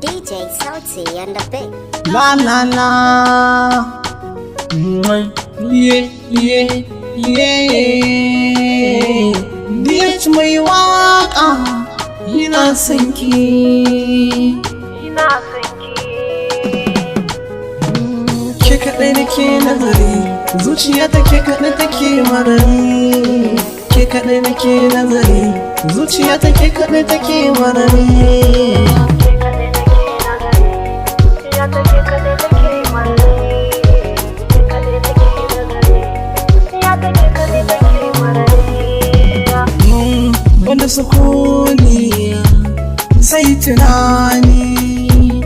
DJ Salty and the Big. La la la. Yeah, yeah, yeah. DH mai waka ina son ki. Ke kaɗai nake nazari, zuciya ta ke kaɗai take marari. Ke kaɗai nake nazari, zuciya ta ke kaɗai take marari. Wanda sukuni sai tunani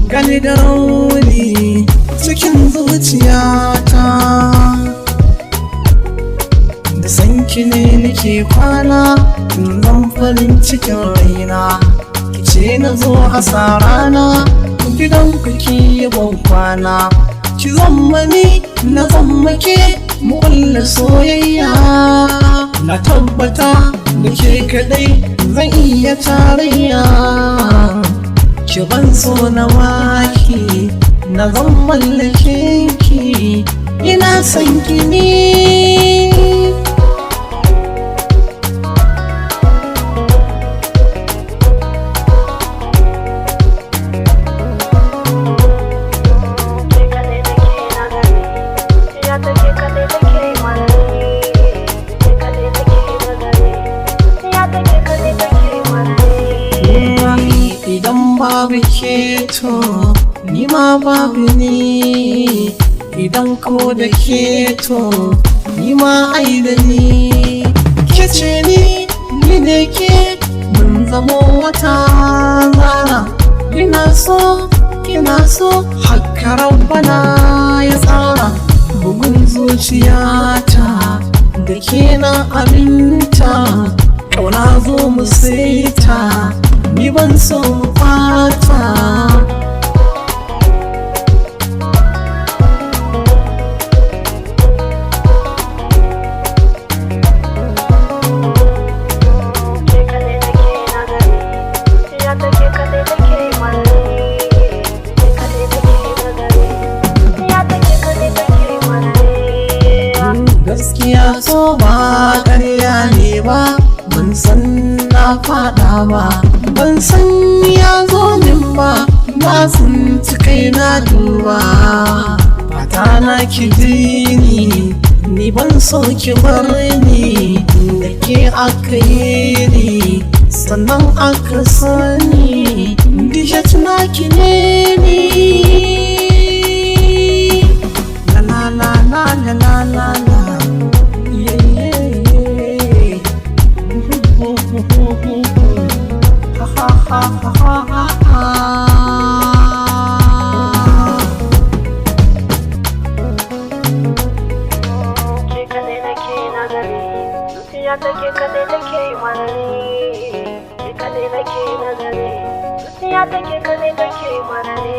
gani da rauni cikin zuciyata, da sanki ne nake kwana zan farin cikin raina. Kice na zo hasarana gidan kuki yabon kwana, ki zama ni na zama ke mu kulla soyayya. Na tabbata da ke kaɗai zan iya tarayya, ki ban so na maki na zan mallake ki, ina son ki ne. Idan babu ke to ni ma babu ni, idan ko da ke to ni ma ai da ni. Ke ce ni ne ke mun zamo wata rana, ina so kina so haka rabbana ya tsara. Bugun zuciyata da ke na aminta, ƙauna zo mu saita ni ban so mu fata. Gaskiya so ba ƙarya ne ba, ban san na faɗa ba, ban san ya zo min ba, na tsinci kai na duba. Fata na ki ji ni ban so ki bar ni, da ke aka yi ni sannan aka sani, dishat na ki ne ni. La la la la la la la la. Take kaɗai take marari, ke kaɗai nake nazari, zuciya take kaɗai take marari.